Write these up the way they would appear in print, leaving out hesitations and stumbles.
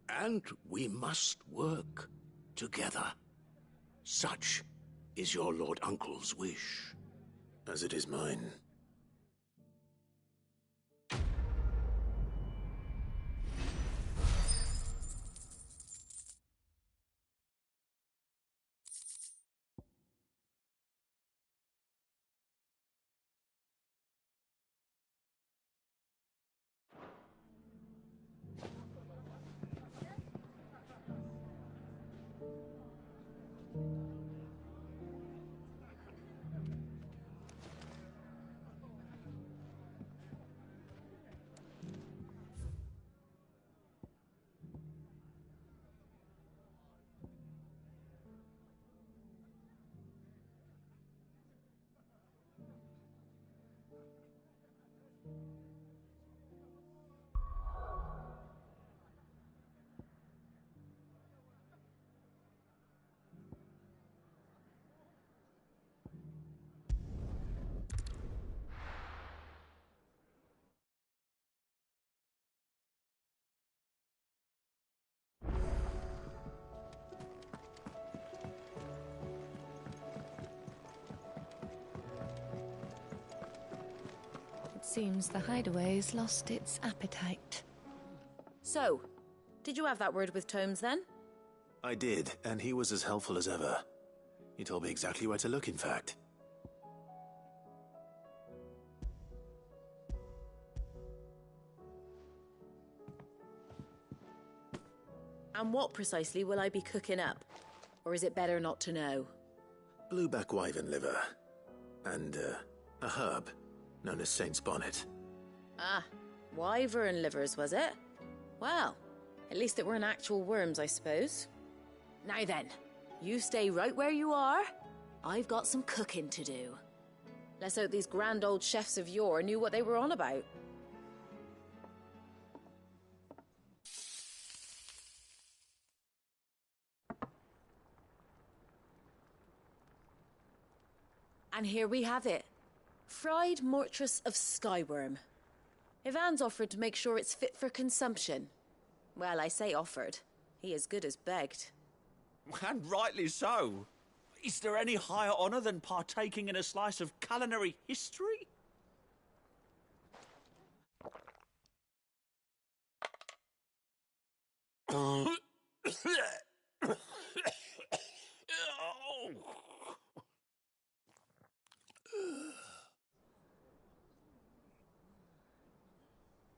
And we must work together. Such is your Lord Uncle's wish. As it is mine. Seems the hideaway's lost its appetite. So, did you have that word with Tomes then? I did, and he was as helpful as ever. He told me exactly where to look, in fact. And what precisely will I be cooking up? Or is it better not to know? Blueback wyvern liver. And, a herb known as Saint's Bonnet. Ah, wyvern livers, was it? Well, at least it weren't actual worms, I suppose. Now then, you stay right where you are. I've got some cooking to do. Let's hope these grand old chefs of yore knew what they were on about. And here we have it. Fried mortress of skyworm. Ivan's offered to make sure it's fit for consumption. Well, I say offered. He as good as begged. And rightly so. Is there any higher honour than partaking in a slice of culinary history?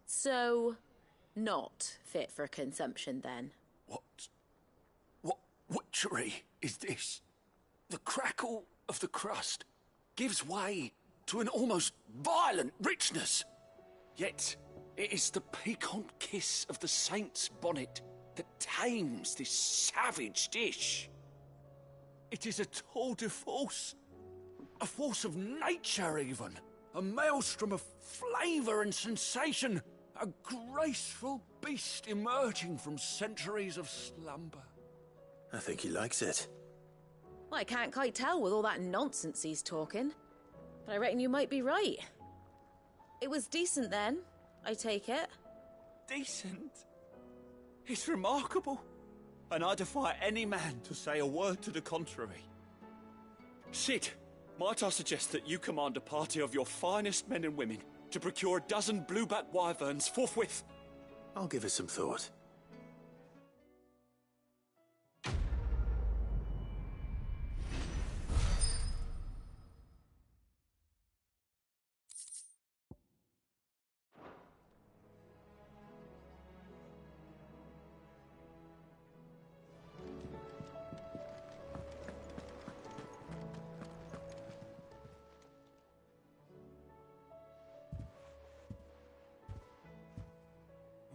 So, not fit for consumption then? What witchery is this? The crackle of the crust gives way to an almost violent richness. Yet, it is the piquant kiss of the Saint's Bonnet that tames this savage dish. It is a tour de force. A force of nature, even. A maelstrom of flavour and sensation. A graceful beast emerging from centuries of slumber. I think he likes it. Well, I can't quite tell with all that nonsense he's talking. But I reckon you might be right. It was decent then, I take it. Decent? It's remarkable. And I defy any man to say a word to the contrary. Sid, might I suggest that you command a party of your finest men and women to procure a dozen blueback wyverns forthwith? I'll give it some thought.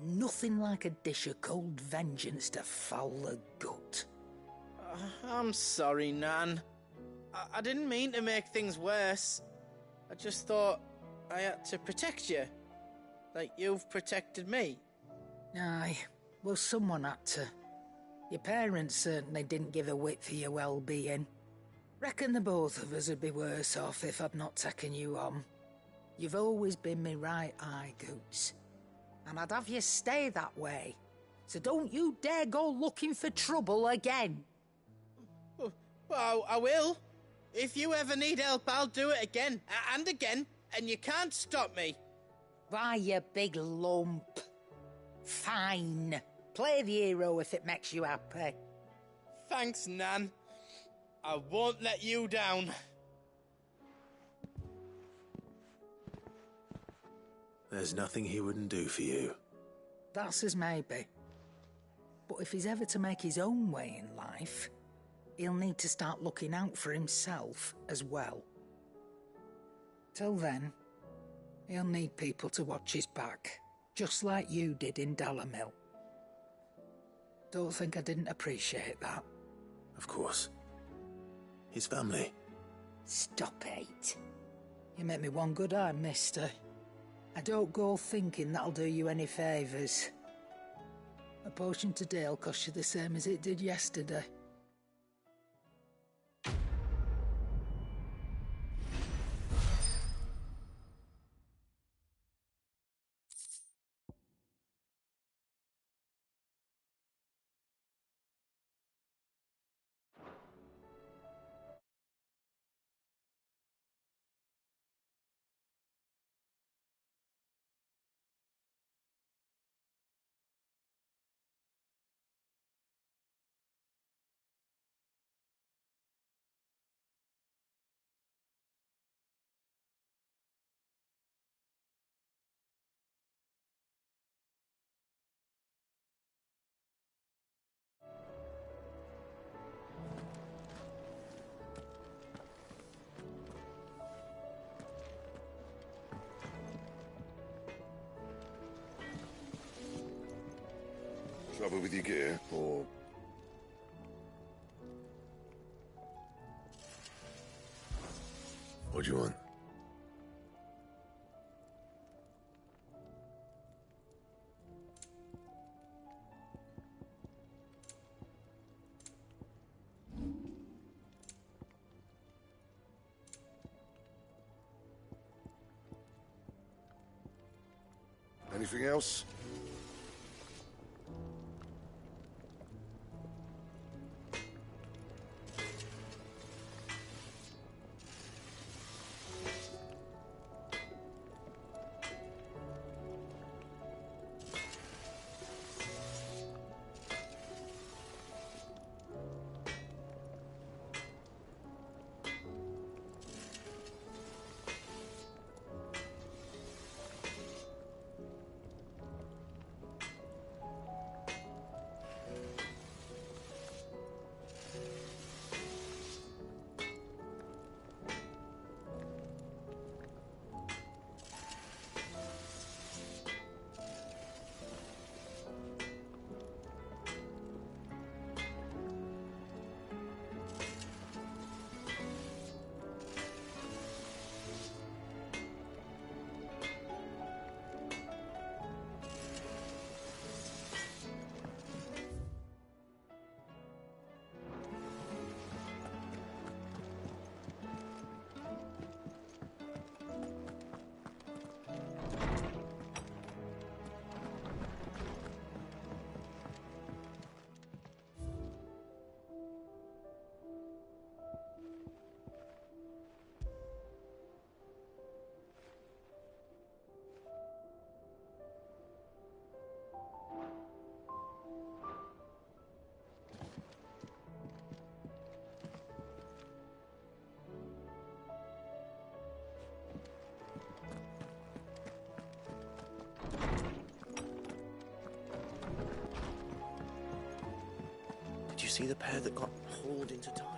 Nothing like a dish of cold vengeance to foul the gut. I'm sorry, Nan. I didn't mean to make things worse. I just thought I had to protect you. Like you've protected me. Aye, well, someone had to. Your parents certainly didn't give a whit for your well-being. Reckon the both of us would be worse off if I'd not taken you on. You've always been me right eye, Goots. And I'd have you stay that way, So don't you dare go looking for trouble again. Well, I will. If you ever need help, I'll do it again and again, and you can't stop me. Why, you big lump. Fine. Play the hero if it makes you happy. Thanks, Nan. I won't let you down. There's nothing he wouldn't do for you. That's as maybe. But if he's ever to make his own way in life, he'll need to start looking out for himself as well. Till then, he'll need people to watch his back, just like you did in Dalamil. Don't think I didn't appreciate that. Of course. His family. Stop it. You make me one good eye, mister. I don't go thinking that'll do you any favours. A potion today'll cost you the same as it did yesterday. Trouble with your gear, or... What do you want? Anything else? Did you see the pair that got hauled into tires?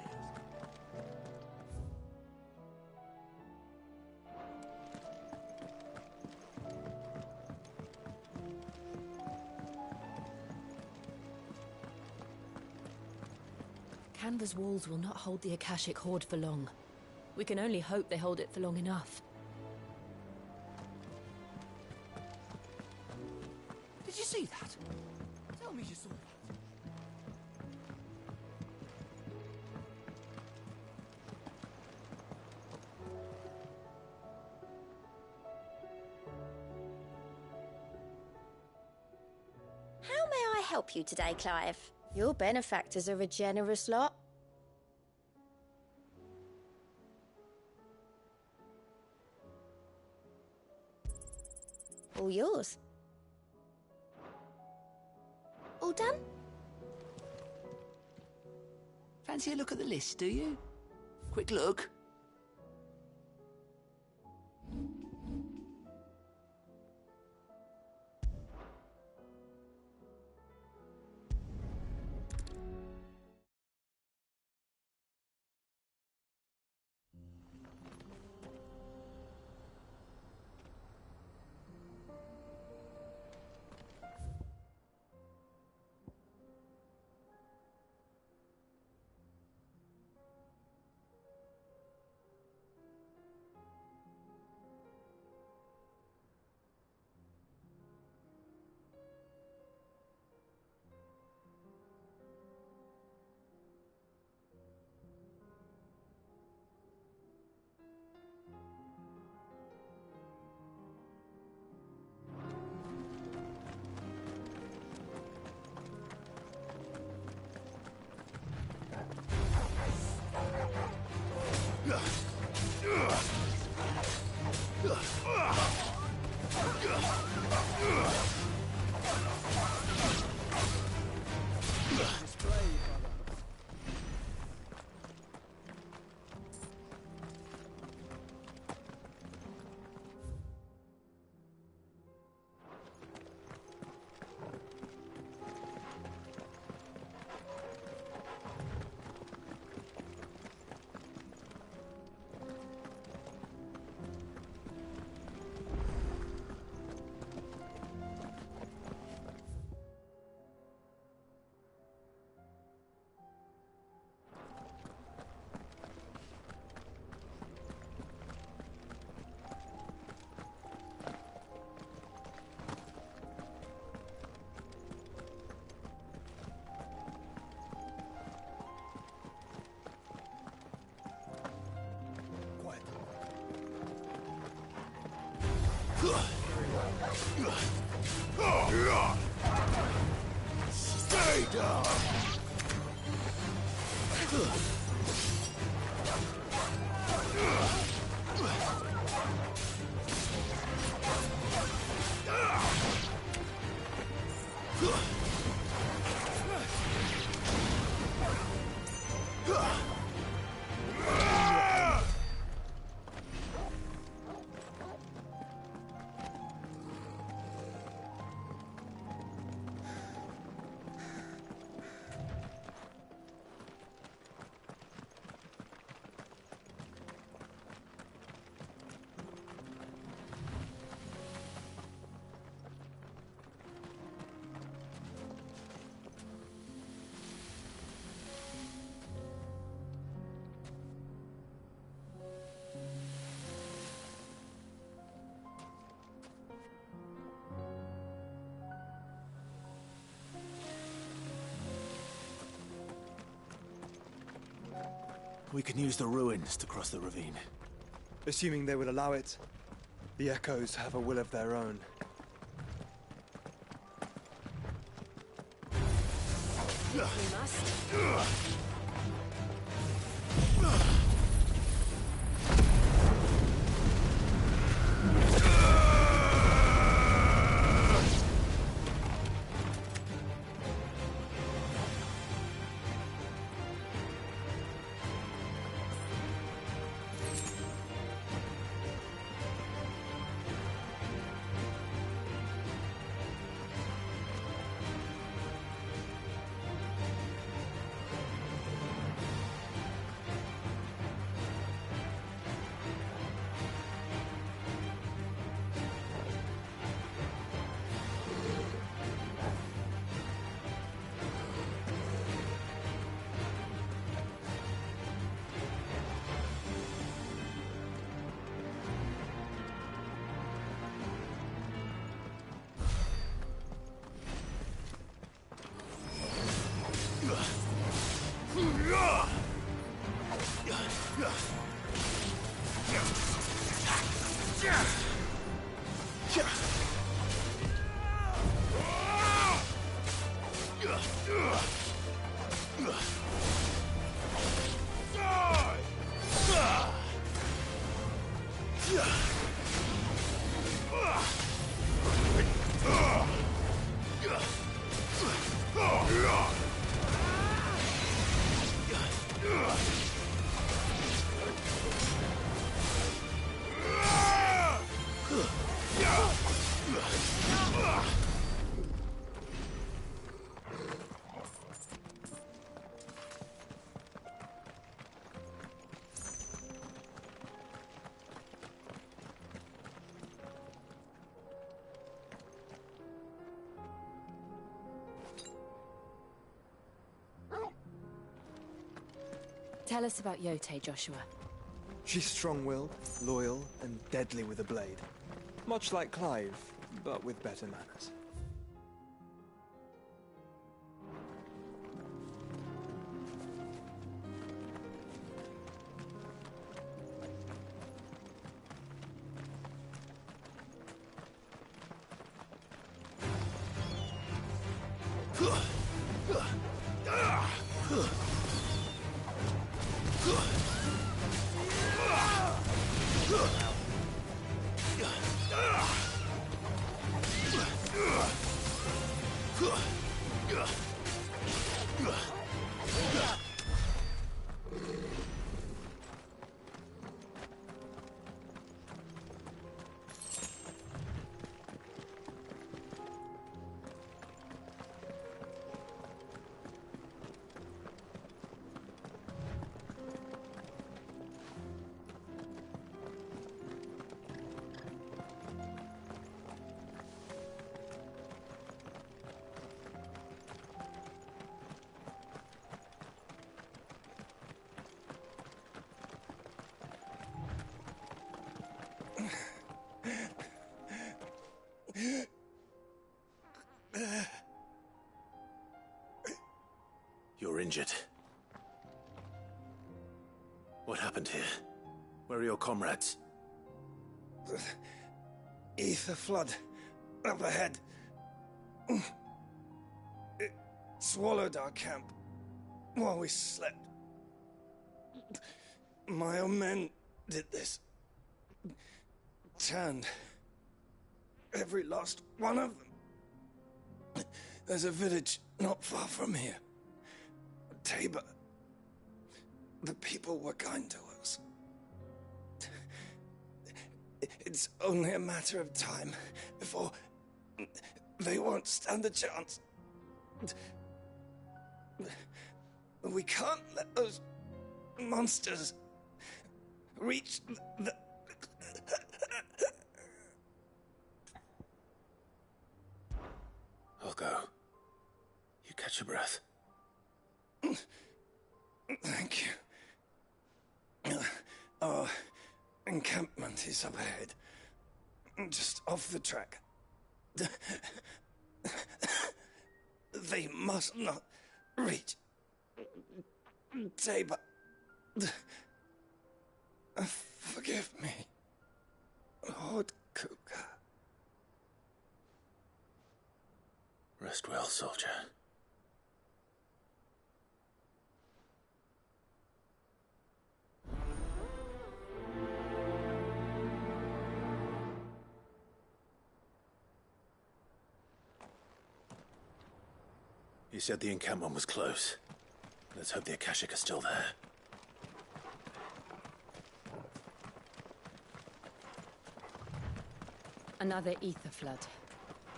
Canva's walls will not hold the Akashic Horde for long. We can only hope they hold it for long enough. Did you see that? Tell me you saw that. How may I help you today, Clive? Your benefactors are a generous lot. All yours. All done? Fancy a look at the list, do you? Quick look. Stay down! We can use the ruins to cross the ravine. Assuming they will allow it. The Echoes have a will of their own. We must. Tell us about Yote, Joshua. She's strong-willed, loyal, and deadly with a blade. Much like Clive, but with better manners. You're injured. What happened here? Where are your comrades? The ether flood up ahead. It swallowed our camp while we slept. My own men did this. Turned every last one of them. There's a village not far from here. Tabor. The people were kind to us. It's only a matter of time before they won't stand a chance. We can't let those monsters reach the... I'll go. You catch your breath. Thank you. Our encampment is up ahead. Just off the track. They must not reach Tabor. Forgive me, Lord Kuka. Rest well, soldier. You said the encampment was close. Let's hope the Akashic are still there. Another ether flood.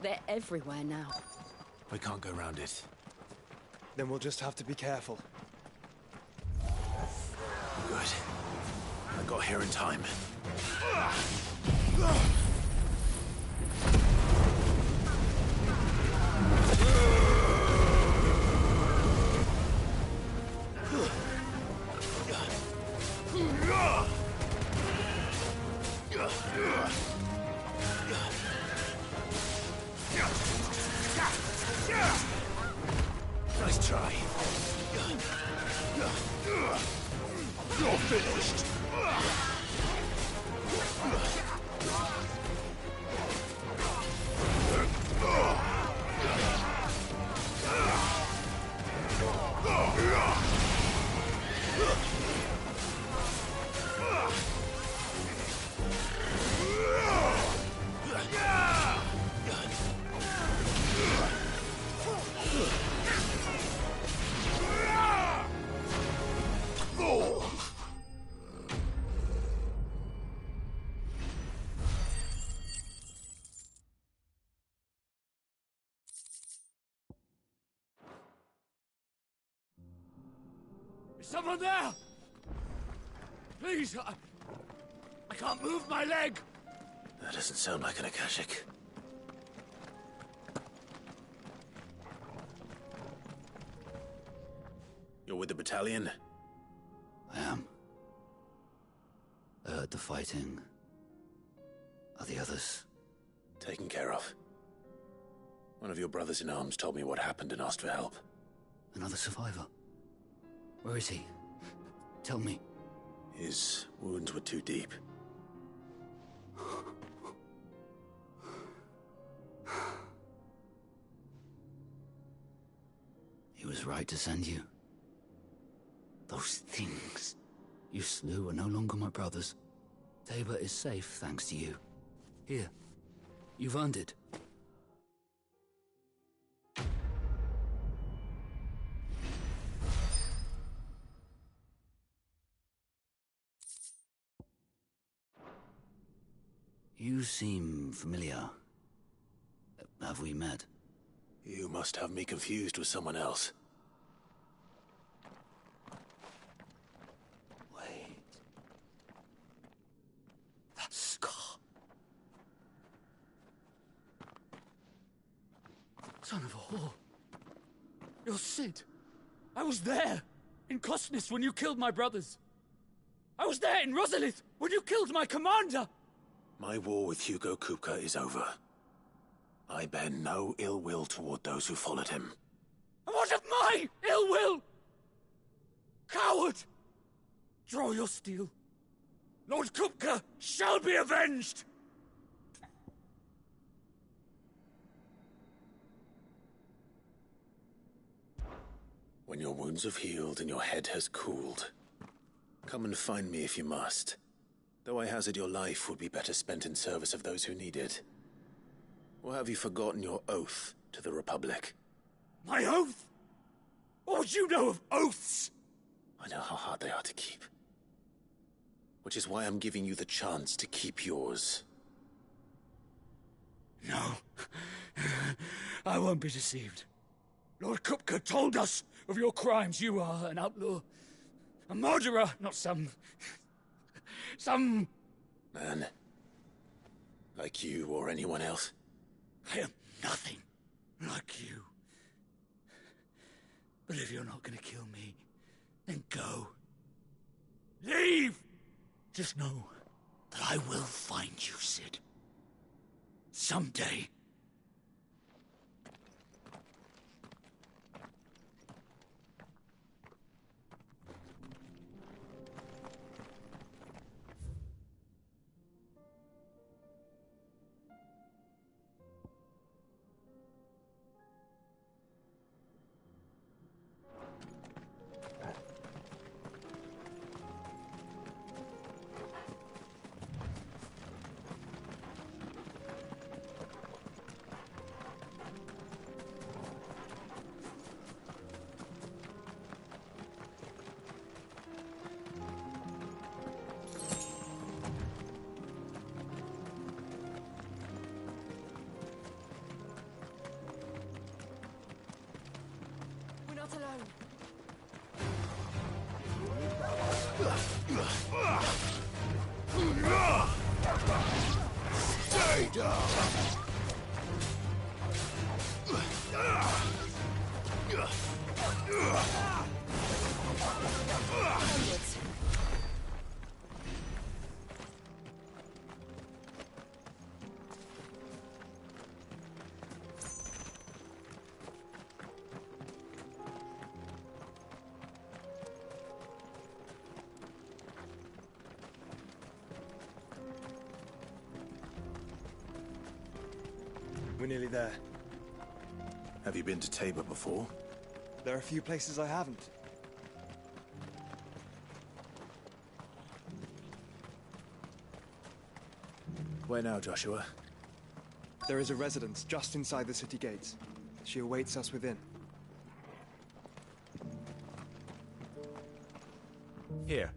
They're everywhere now. We can't go round it. Then we'll just have to be careful. Good. I got here in time. Nice try. You're finished. Is someone there? Please, I can't move my leg. That doesn't sound like an Akashic. You're with the battalion? I am. I heard the fighting. Are the others? Taken care of. One of your brothers in arms told me what happened and asked for help. Another survivor? Where is he? Tell me. His wounds were too deep. He was right to send you. Those things you slew are no longer my brothers. Tabor is safe thanks to you. Here, you've earned it. You seem familiar. Have we met? You must have me confused with someone else. Wait. That scar. Son of a whore. You're Sid. I was there, in Cosnus, when you killed my brothers. I was there in Rosalith, when you killed my commander. My war with Hugo Kupka is over. I bear no ill will toward those who followed him. And what of my ill will? Coward! Draw your steel. Lord Kupka shall be avenged! When your wounds have healed and your head has cooled, come and find me if you must. Though I hazard your life would be better spent in service of those who need it. Or have you forgotten your oath to the Republic? My oath? What would you know of oaths? I know how hard they are to keep. Which is why I'm giving you the chance to keep yours. No. I won't be deceived. Lord Kupka told us of your crimes. You are an outlaw. A murderer, not some man. Like you or anyone else. I am nothing like you. But if you're not gonna kill me, then go. Leave! Just know that I will find you, Sid. Someday. Stay down! We're nearly there. Have you been to Tabor before? There are a few places I haven't. Where now, Joshua? There is a residence just inside the city gates. She awaits us within. Here,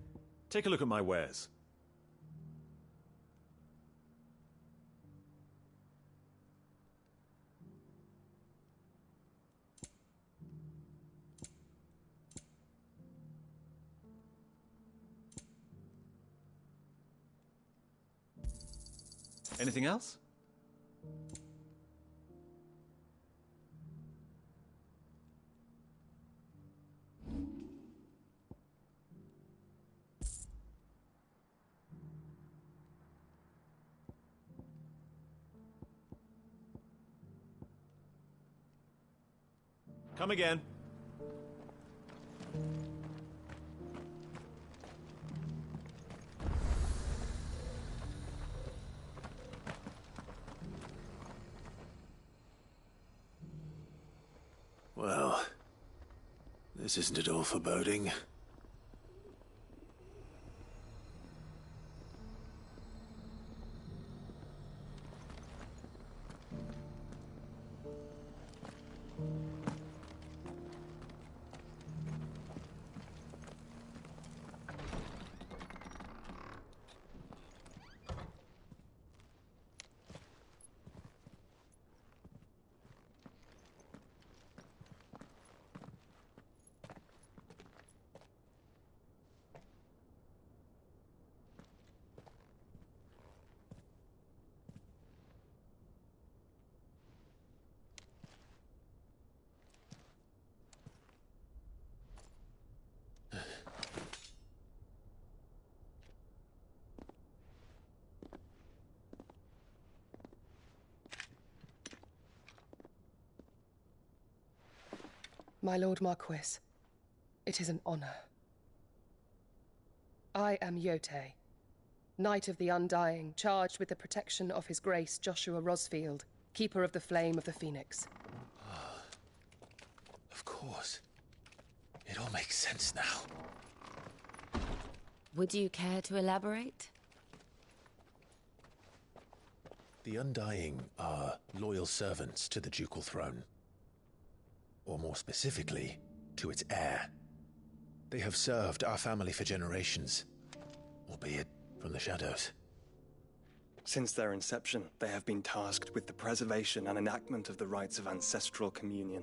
take a look at my wares. Anything else? Come again. Well, this isn't at all foreboding. My Lord Marquis, it is an honor. I am Yote, Knight of the Undying, charged with the protection of His Grace Joshua Rosfield, Keeper of the Flame of the Phoenix. Of course. It all makes sense now. Would you care to elaborate? The Undying are loyal servants to the ducal throne. Or more specifically, to its heir. They have served our family for generations, albeit from the shadows. Since their inception, they have been tasked with the preservation and enactment of the rites of ancestral communion.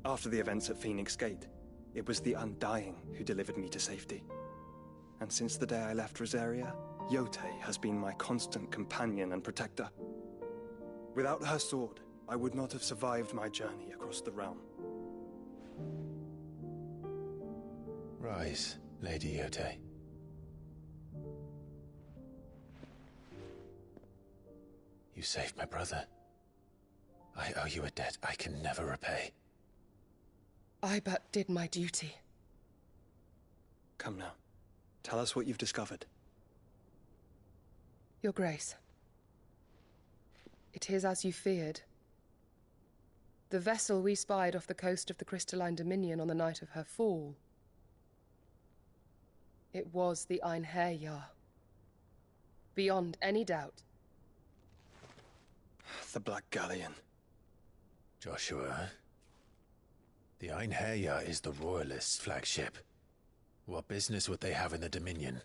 After the events at Phoenix Gate, it was the Undying who delivered me to safety. And since the day I left Rosaria, Yote has been my constant companion and protector. Without her sword, I would not have survived my journey across the realm. Rise, Lady Yote. You saved my brother. I owe you a debt I can never repay. I but did my duty. Come now. Tell us what you've discovered. Your Grace. It is as you feared. The vessel we spied off the coast of the Crystalline Dominion on the night of her fall. It was the Einherjar. Beyond any doubt. The Black Galleon. Joshua, the Einherjar is the Royalists' flagship. What business would they have in the Dominion?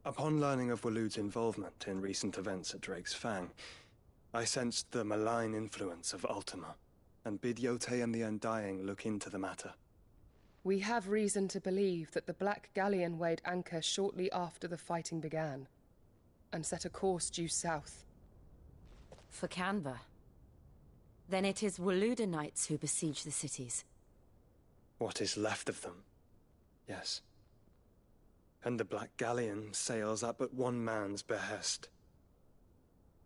Upon learning of Waloed's involvement in recent events at Drake's Fang, I sensed the malign influence of Ultima, and bid Yote and the Undying look into the matter. We have reason to believe that the Black Galleon weighed anchor shortly after the fighting began, and set a course due south. For Canva. Then it is Waloed knights who besiege the cities. What is left of them, yes. And the Black Galleon sails at but one man's behest.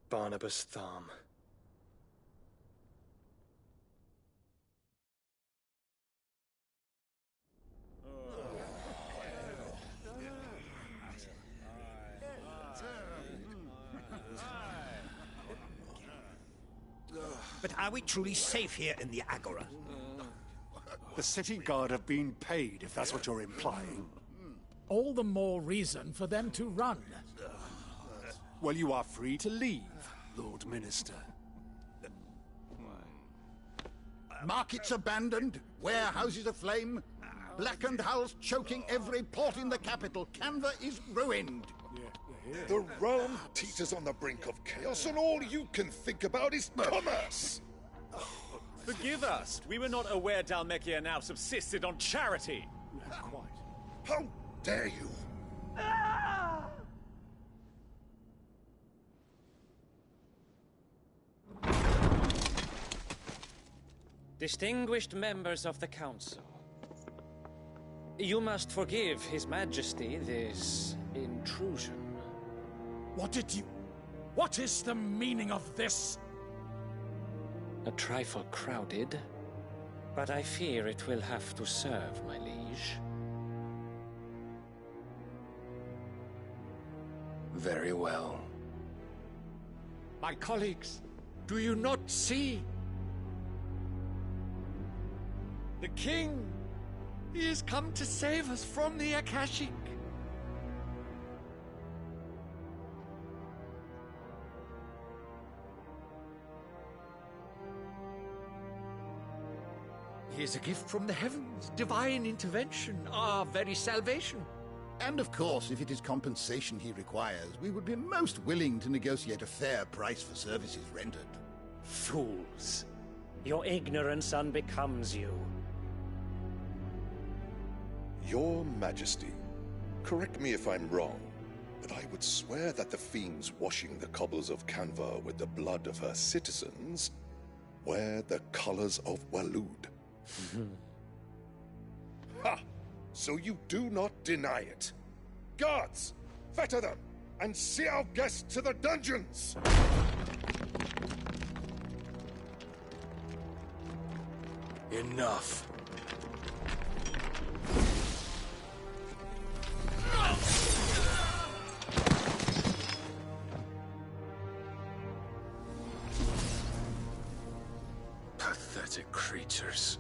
Barnabas Tharm. But are we truly safe here in the Agora? The city guard have been paid, if that's what you're implying. All the more reason for them to run. Well, you are free to leave, Lord Minister. Markets abandoned, warehouses aflame, blackened hulls choking every port in the capital. Canva is ruined. The realm teeters on the brink of chaos, and all you can think about is commerce! Forgive us. We were not aware Dhalmekia now subsisted on charity. Quite. How dare you! Distinguished members of the Council, you must forgive His Majesty this intrusion. What is the meaning of this? A trifle crowded, but I fear it will have to serve, my liege. Very well. My colleagues, do you not see? The king! He has come to save us from the Akashic! He is a gift from the heavens, divine intervention, our very salvation. And of course, if it is compensation he requires, we would be most willing to negotiate a fair price for services rendered. Fools! Your ignorance unbecomes you. Your Majesty, correct me if I'm wrong, but I would swear that the fiends washing the cobbles of Canva with the blood of her citizens wear the colors of Waloed. Ha! So you do not deny it. Guards, fetter them, and see our guests to the dungeons! Enough. Pathetic creatures.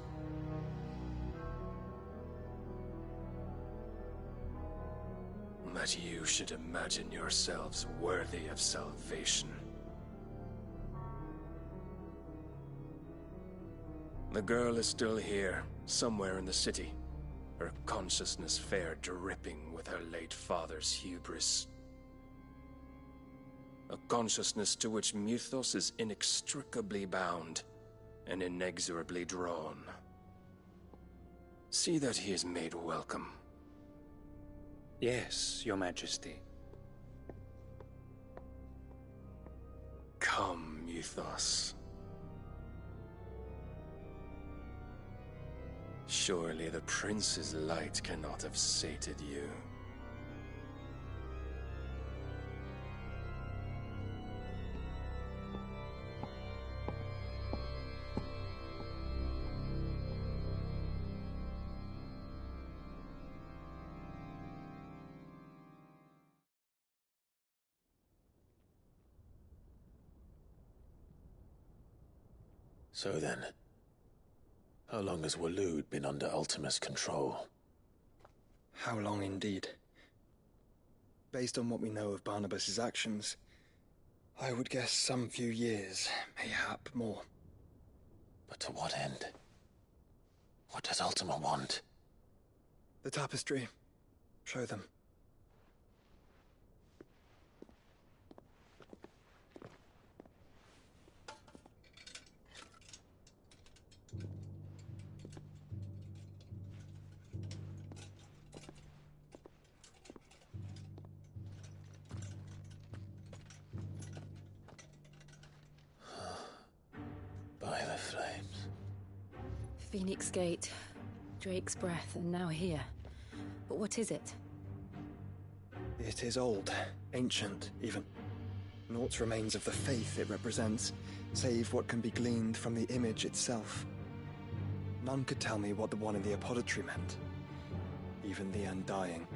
That you should imagine yourselves worthy of salvation. The girl is still here, somewhere in the city, her consciousness fair dripping with her late father's hubris. A consciousness to which Mythos is inextricably bound and inexorably drawn. See that he is made welcome. Yes, Your Majesty. Come, Mythos. Surely the prince's light cannot have sated you. So then, how long has Waloed been under Ultima's control? How long indeed? Based on what we know of Barnabas's actions, I would guess some few years, mayhap more. But to what end? What does Ultima want? The tapestry. Show them. By the flames. Phoenix Gate, Drake's Breath, and now here. But what is it? It is old, ancient, even. Naught remains of the faith it represents, save what can be gleaned from the image itself. None could tell me what the one in the apothecary meant, even the Undying.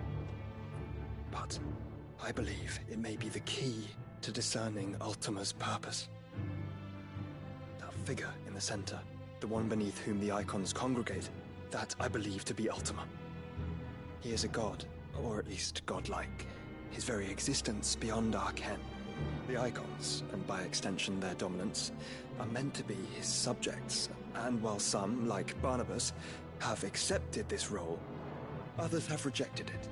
But I believe it may be the key to discerning Ultima's purpose. That figure in the center, the one beneath whom the icons congregate, that I believe to be Ultima. He is a god, or at least godlike, his very existence beyond our ken. The icons, and by extension their dominants, are meant to be his subjects, and while some, like Barnabas, have accepted this role, others have rejected it,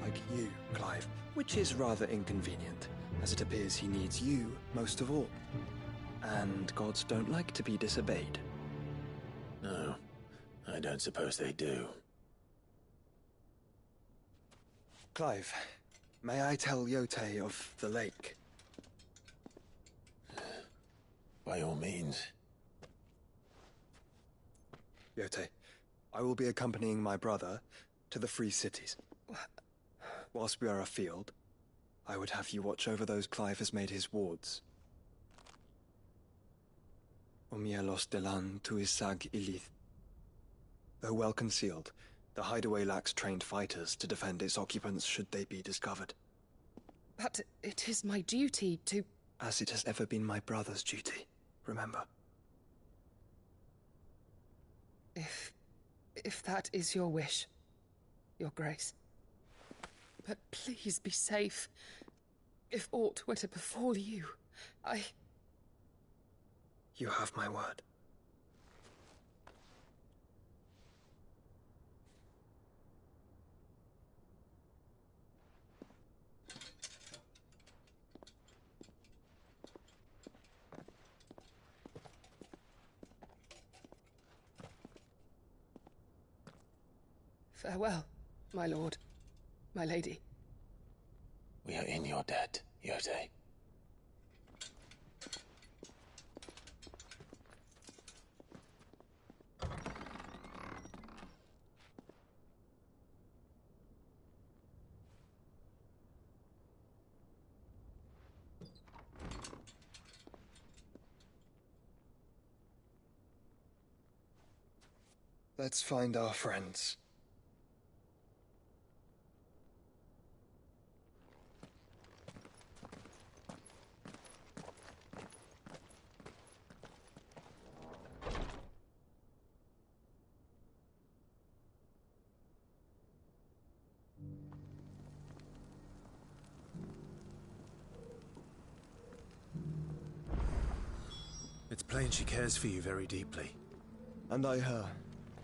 like you, Clive, which is rather inconvenient, as it appears he needs you most of all. And gods don't like to be disobeyed. No, I don't suppose they do. Clive, may I tell Yote of the lake? By all means. Yote, I will be accompanying my brother to the Free Cities. Whilst we are afield, I would have you watch over those Clive has made his wards. Omielos delan tuisag ilith. Though well concealed, the hideaway lacks trained fighters to defend its occupants should they be discovered. But it is my duty to... As it has ever been my brother's duty, remember. If that is your wish, Your Grace. But please be safe. If aught were to befall you, You have my word. Farewell, my lord, my lady. We are in your debt, Yotei. Let's find our friends. It's plain she cares for you very deeply. And I her,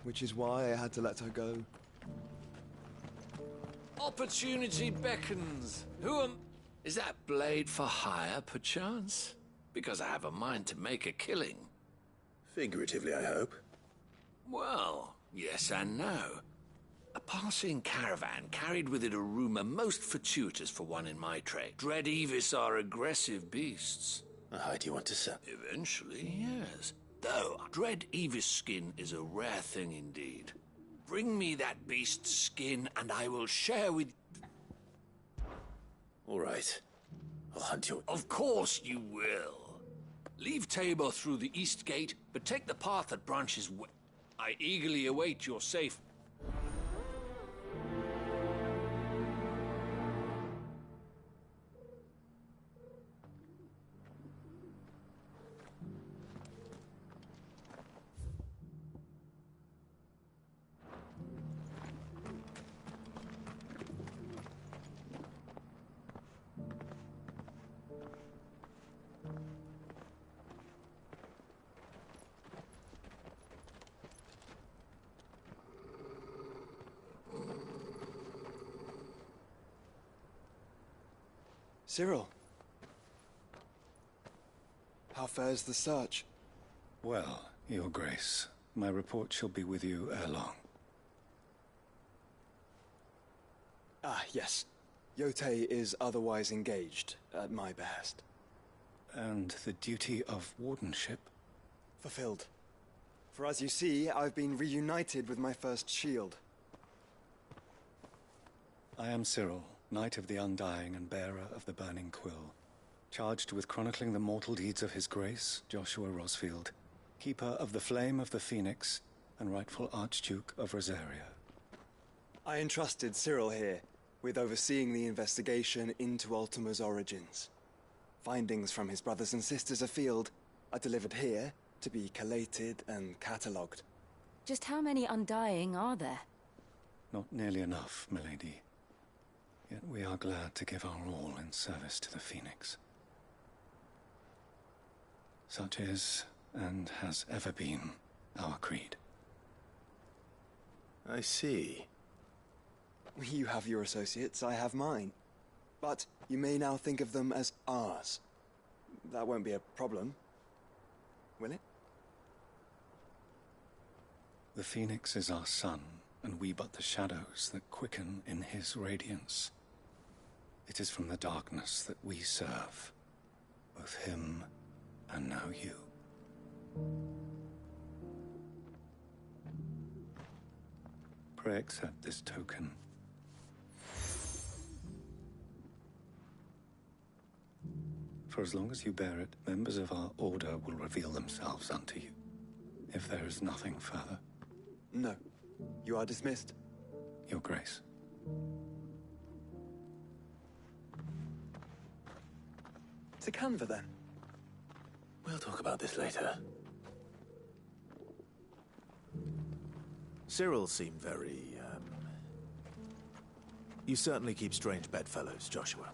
which is why I had to let her go. Opportunity beckons. Who am... Is that blade for hire, perchance? Because I have a mind to make a killing. Figuratively, I hope. Well, yes and no. A passing caravan carried with it a rumor most fortuitous for one in my trade. Dread Evis are aggressive beasts. Do you want to sell? Eventually, yes. Though, Dread Evis skin is a rare thing indeed. Bring me that beast's skin, and I will share with... All right. I'll hunt you. Of course you will. Leave Tabor through the east gate, but take the path that branches west. I eagerly await your safe... Cyril. How fares the search? Well, Your Grace, my report shall be with you ere long. Yes. Yotei is otherwise engaged, at my behest. And the duty of wardenship? Fulfilled. For as you see, I've been reunited with my first shield. I am Cyril, Knight of the Undying and bearer of the Burning Quill, charged with chronicling the mortal deeds of His Grace, Joshua Rosfield, Keeper of the Flame of the Phoenix, and rightful Archduke of Rosaria. I entrusted Cyril here with overseeing the investigation into Ultima's origins. Findings from his brothers and sisters afield are delivered here to be collated and catalogued. Just how many Undying are there? Not nearly enough, milady. Yet we are glad to give our all in service to the Phoenix. Such is, and has ever been, our creed. I see. You have your associates, I have mine. But you may now think of them as ours. That won't be a problem, will it? The Phoenix is our sun, and we but the shadows that quicken in his radiance. It is from the darkness that we serve, both him and now you. Pray accept this token. For as long as you bear it, members of our order will reveal themselves unto you. If there is nothing further. No. You are dismissed. Your Grace. To Canva, then. We'll talk about this later. Cyril seemed very, You certainly keep strange bedfellows, Joshua.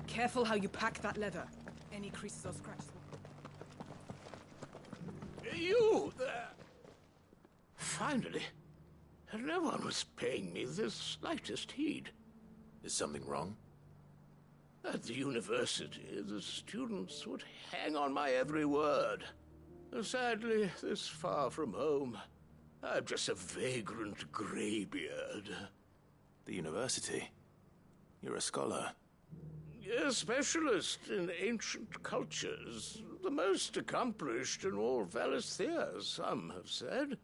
Careful how you pack that leather. Any creases or scratches. You there! Finally. No one was paying me the slightest heed. Is something wrong? At the university, the students would hang on my every word. Sadly, this far from home, I'm just a vagrant greybeard. The university? You're a scholar. A specialist in ancient cultures. The most accomplished in all Valisthea, some have said.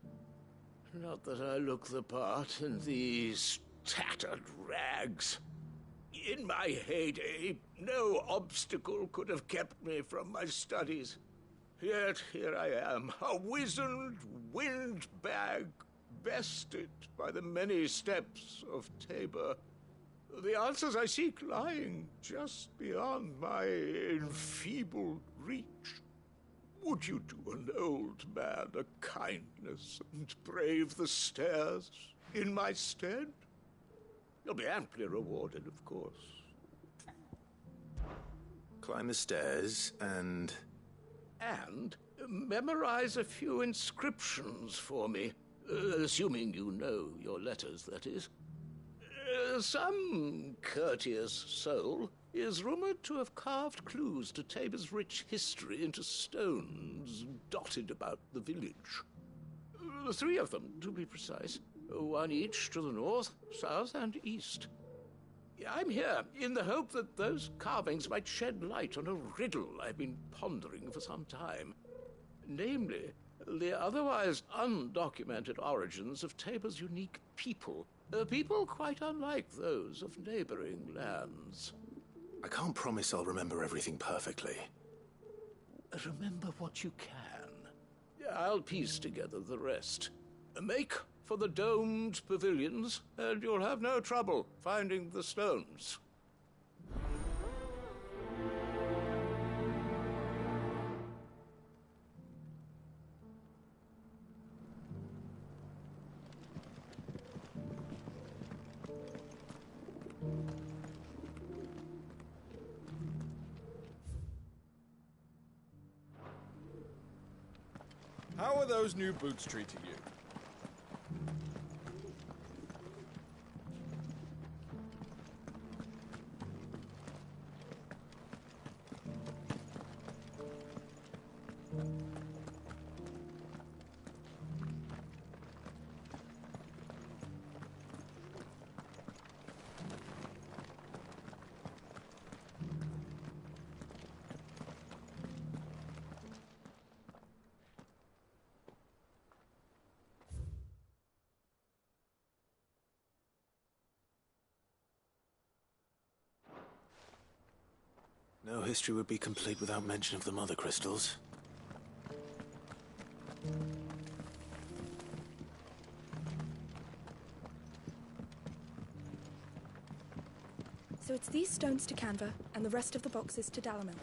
Not that I look the part in these tattered rags. In my heyday, no obstacle could have kept me from my studies. Yet here I am, a wizened windbag, bested by the many steps of Tabor. The answers I seek lying just beyond my enfeebled reach. Would you do an old man a kindness and brave the stairs in my stead? You'll be amply rewarded, of course. Climb the stairs and... And memorize a few inscriptions for me, assuming you know your letters, that is. Some courteous soul is rumored to have carved clues to Tabor's rich history into stones dotted about the village. 3 of them, to be precise. 1 each to the north, south, and east. I'm here in the hope that those carvings might shed light on a riddle I've been pondering for some time. Namely, the otherwise undocumented origins of Tabor's unique people. People quite unlike those of neighboring lands. I can't promise I'll remember everything perfectly. Remember what you can. I'll piece together the rest. Make for the domed pavilions, and you'll have no trouble finding the stones. How are those new boots treating you? No history would be complete without mention of the Mother Crystals. So it's these stones to Canva, and the rest of the boxes to Dalamil.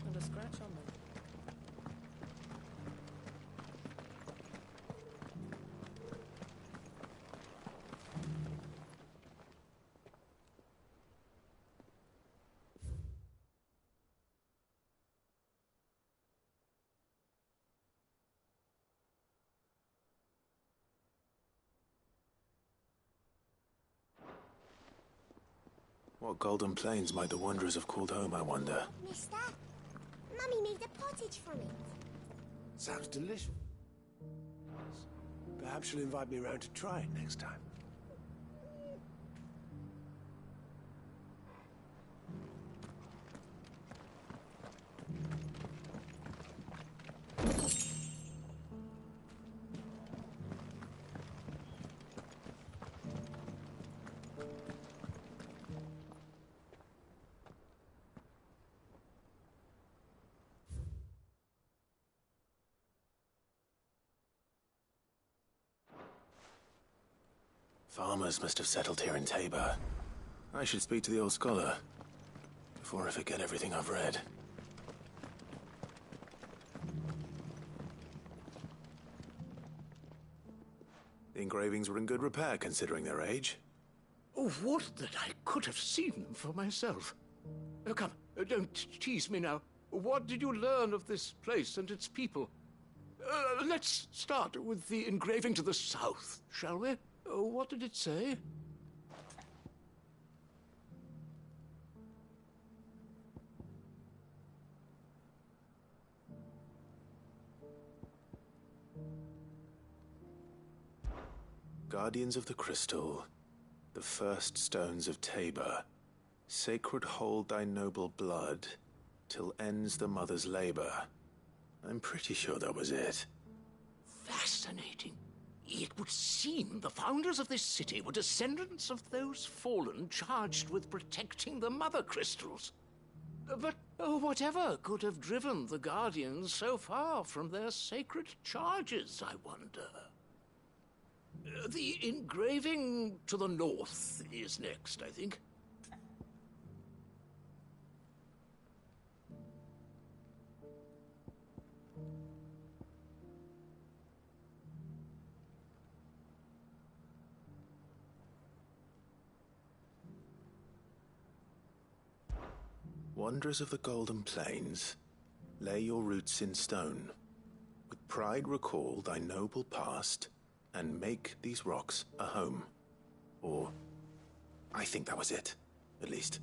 And a scratch on them. What golden plains might the wanderers have called home, I wonder? Mister, Mummy made a pottage from it. Sounds delicious. Perhaps she'll invite me around to try it next time. Farmers must have settled here in Tabor. I should speak to the old scholar before I forget everything I've read. The engravings were in good repair considering their age. Oh, would that I could have seen them for myself. Oh, come, don't tease me now. What did you learn of this place and its people? Let's start with the engraving to the south, shall we? What did it say? Guardians of the Crystal, the first stones of Tabor, sacred hold thy noble blood, till ends the mother's labor. I'm pretty sure that was it. Fascinating. It would seem the founders of this city were descendants of those fallen charged with protecting the mother crystals. But whatever could have driven the Guardians so far from their sacred charges, I wonder? The engraving to the north is next, I think. Wanderers of the Golden Plains, lay your roots in stone. With pride recall thy noble past, and make these rocks a home. Or, I think that was it, at least.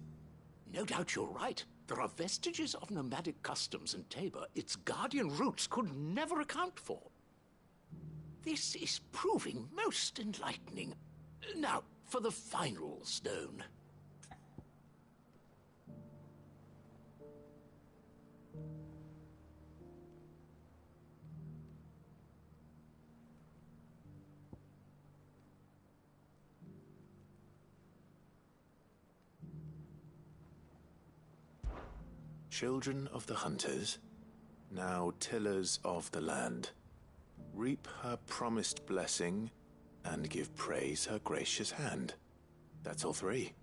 No doubt you're right. There are vestiges of nomadic customs in Tabor its guardian roots could never account for. This is proving most enlightening. Now, for the final stone. Children of the hunters, now tillers of the land, reap her promised blessing and give praise her gracious hand. That's all three.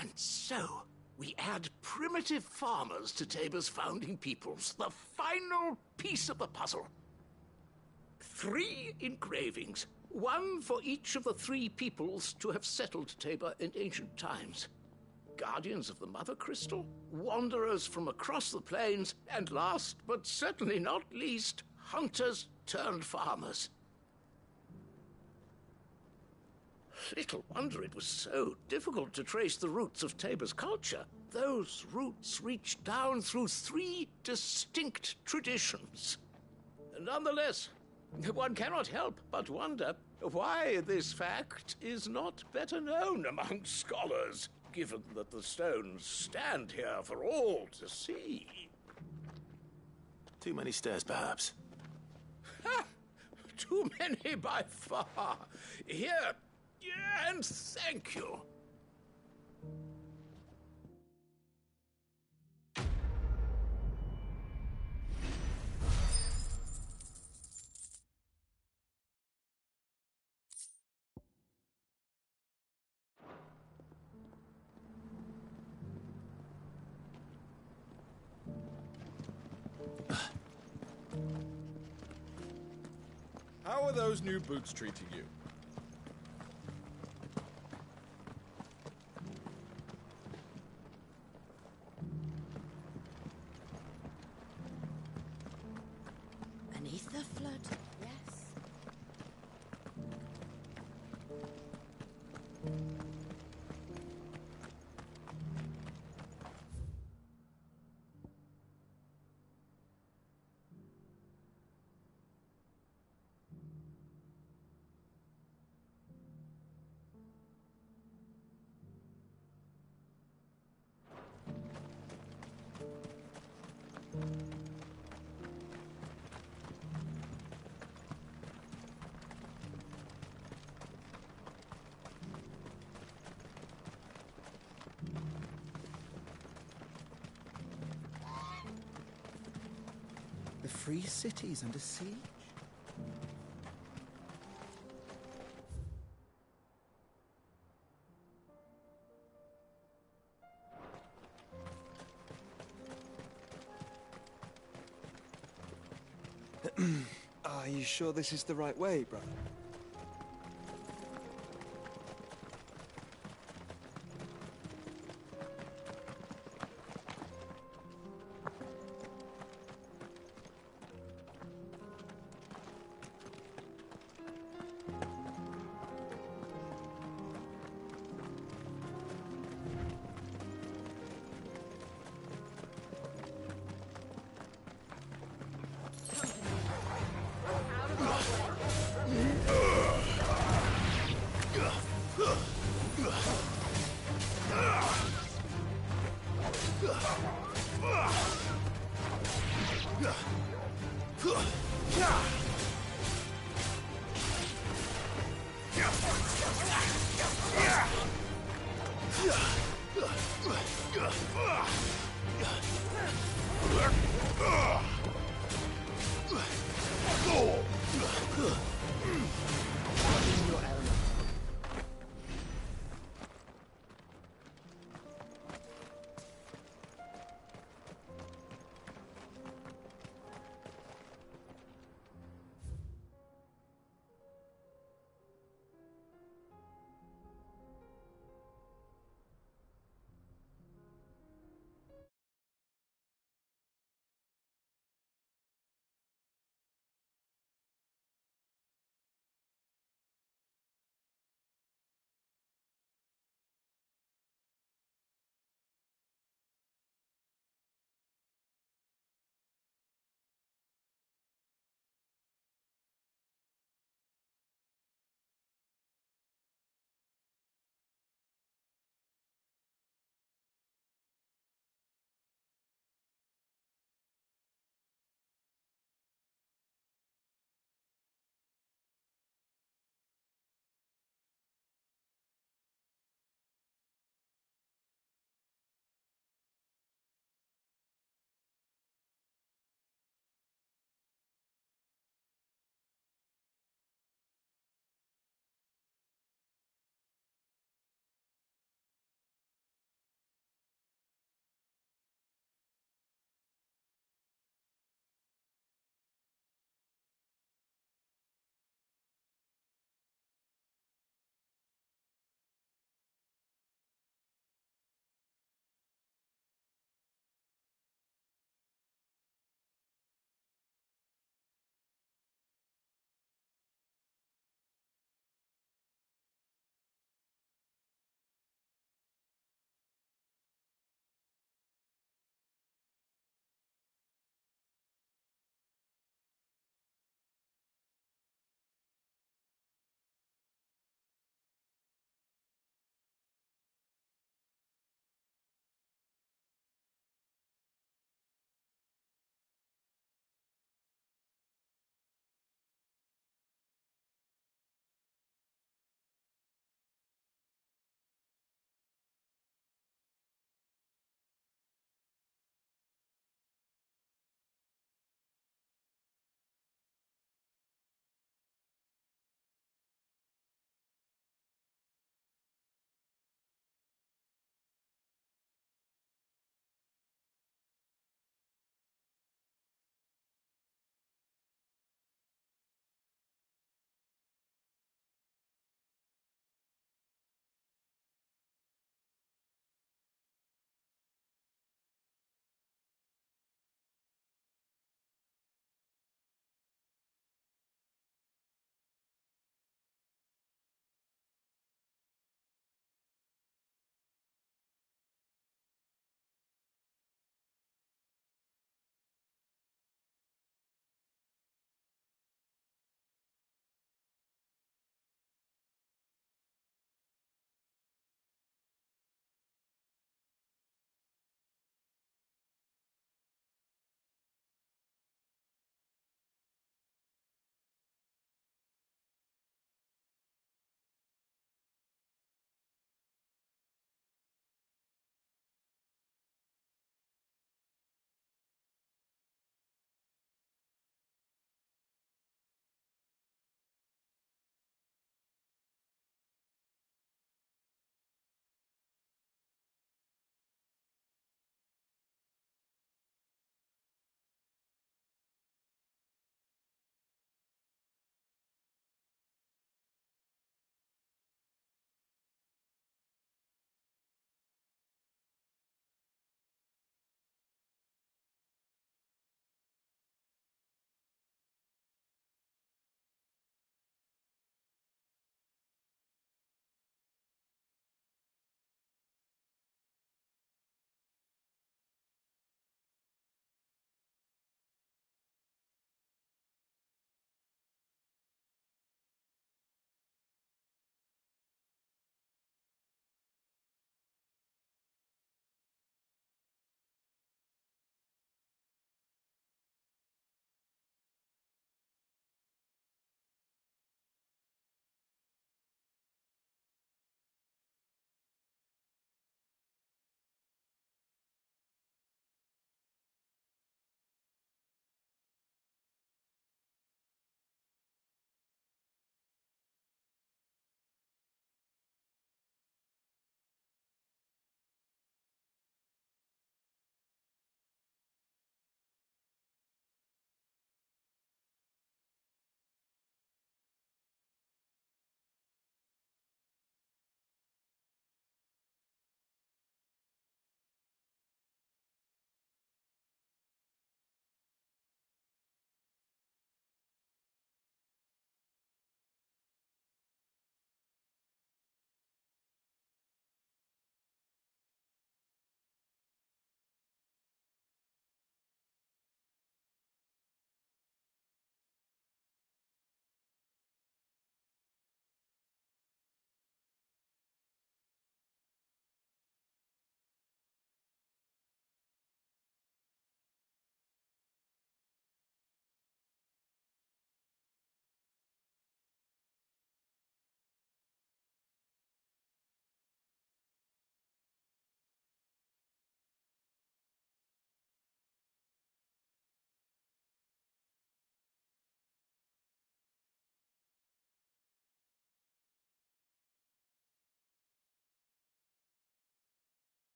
And so, we add primitive farmers to Tabor's founding peoples, the final piece of the puzzle. 3 engravings, one for each of the 3 peoples to have settled Tabor in ancient times. Guardians of the Mother Crystal, wanderers from across the plains, and last but certainly not least, hunters turned farmers. Little wonder it was so difficult to trace the roots of Tabor's culture. Those roots reach down through 3 distinct traditions. Nonetheless, one cannot help but wonder why this fact is not better known among scholars, given that the stones stand here for all to see. Too many stairs, perhaps. Ha! Too many by far. Here, and thank you. How are those new boots treating you? Beneath the flood, yes. The free city's under siege. Are you sure this is the right way, brother?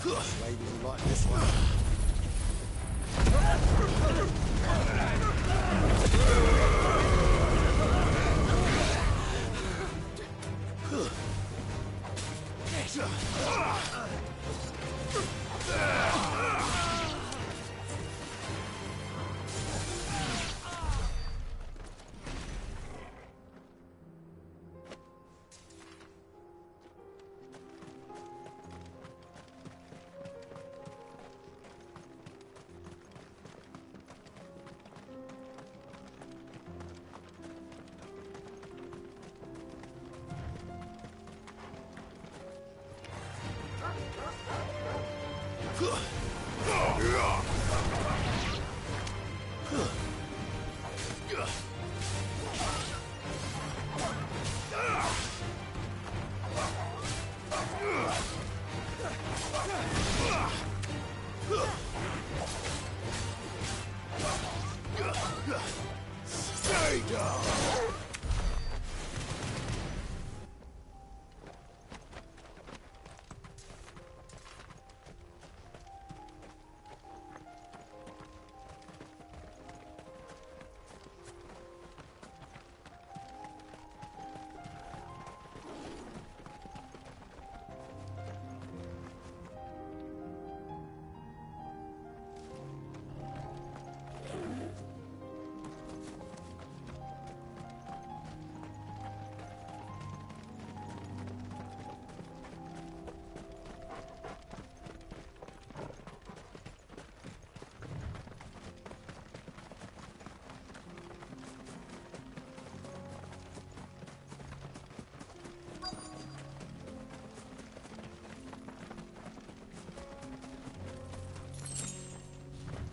Ladies will like this one. Stay down!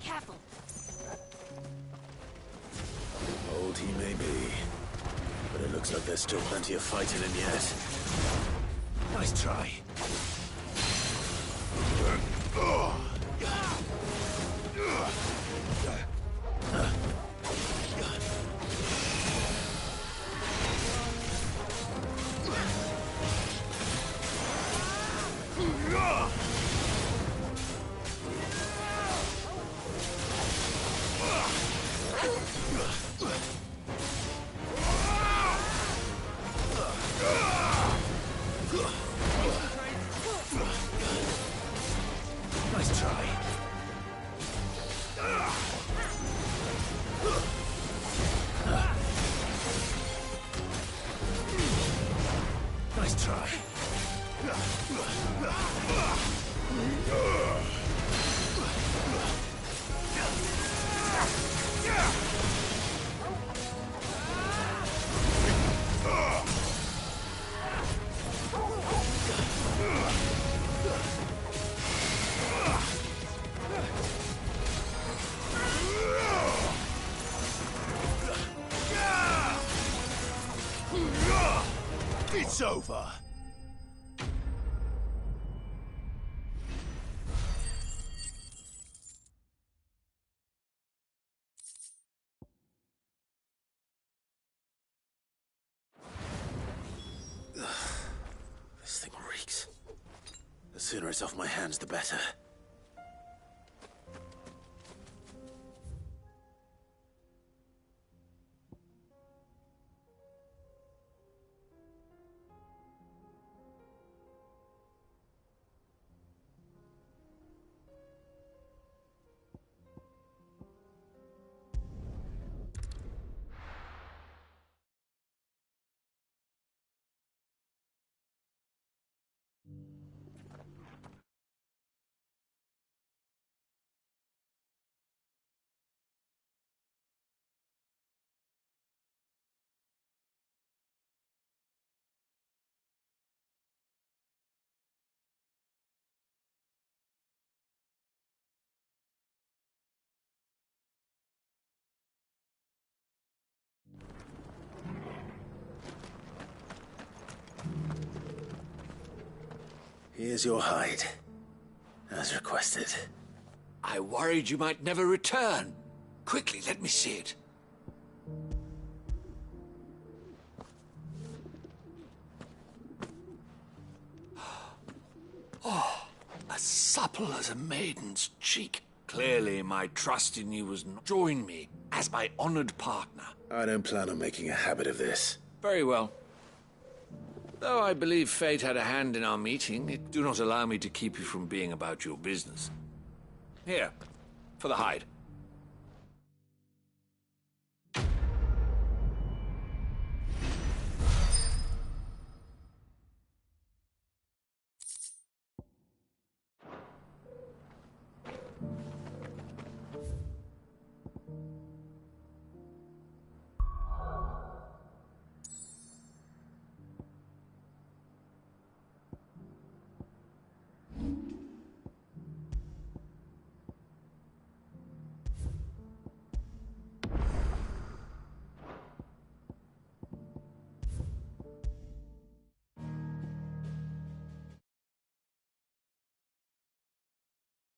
Careful. Old he may be, but it looks like there's still plenty of fight in him yet. Nice try. Nice try. Nice try. It's over. This thing reeks. The sooner it's off my hands, the better. Here's your hide, as requested. I worried you might never return. Quickly, let me see it. Oh, as supple as a maiden's cheek. Clearly, my trust in you was not. Join me as my honored partner. I don't plan on making a habit of this. Very well. Though I believe fate had a hand in our meeting, it do not allow me to keep you from being about your business. Here, for the hide.